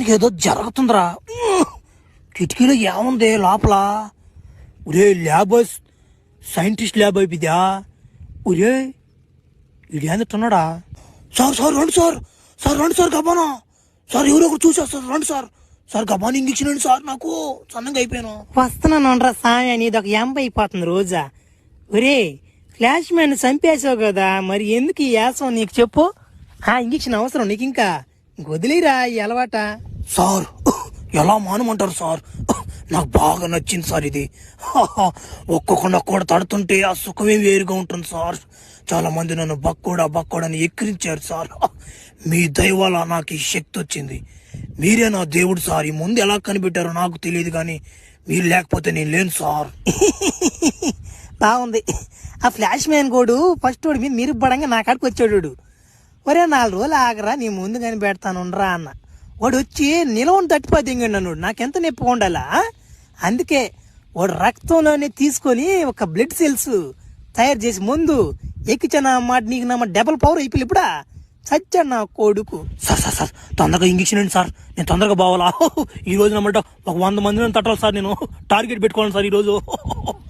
నాకేదో జరుగుతుందిరా. కిటికీలో ఏముంది లోపల? ఒరే ల్యాబ్ సైంటిస్ట్ ల్యాబ్ అయిపోద్దా? ఒరే ఇదేందుతున్నాడా? సార్ రండి సార్ గబానా సార్, ఎవరో ఒకరు చూసేస్తారు రండి సార్ గబాన్ ఇంజక్షన్ అండి సార్, నాకు సన్నంగా అయిపోయాను. వస్తున్నాను సామి అని ఇది ఒక ఎంబ అయిపోతుంది రోజా. ఒరే ఫ్లాష్ మ్యాన్ చంపేసావు కదా, మరి ఎందుకు ఈ యాసం నీకు చెప్పు. ఆ ఇంజక్షన్ అవసరం నీకు? ఇంకా వదిలేరా ఈ అలవాట. సార్ ఎలా మానమంటారు సార్, నాకు బాగా నచ్చింది సార్ ఇది. ఒక్కొక్క తడుతుంటే ఆ సుఖమే వేరుగా ఉంటుంది సార్. చాలా మంది నన్ను బక్కోడని ఎక్కిరించారు సార్. మీ దయ వల్ల నాకు ఈ శక్తి వచ్చింది. మీరే నా దేవుడు సార్. ఈ ముందు ఎలా కనిపెట్టారో నాకు తెలియదు కానీ మీరు లేకపోతే నేను లేను సార్. బాగుంది. ఆ ఫ్లాష్ మ్యాన్ కోడు ఫస్ట్ వాడు మీద మీరు పడంగా నా కాడికి వచ్చాడు. ఒరే 4 రోజులు ఆగరా, నీ ముందు కనిపెడతాను రా అన్న. వాడు వచ్చి నిలవని తట్టిపోయింగండి నన్ను. నాకెంత నొప్పిగా ఉండాలా? అందుకే వాడు రక్తంలోనే తీసుకొని ఒక బ్లడ్ సెల్స్ తయారు చేసి ముందు ఎక్కించాను అన్నమాట. నీకు నా డబల్ పవర్ అయిపోయి ఇప్పుడా చచ్చాడు నా కొడుకు. సార్ తొందరగా ఇంజక్షన్ అండి సార్, నేను తొందరగా పోవాలా. ఈ రోజు నమ్మట ఒక 100 మందిని తట్టాలి సార్. నేను టార్గెట్ పెట్టుకోవాలి సార్ ఈ రోజు.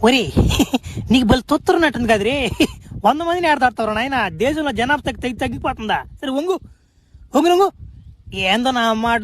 ఒరే నీకు బలి తొత్తున్నట్టుంది కదరే. 100 మందిని ఆడతారు నాయన. దేశంలో జనాభా తగ్గిపోతుందా? సరే వంగు ఏందో నా మాట.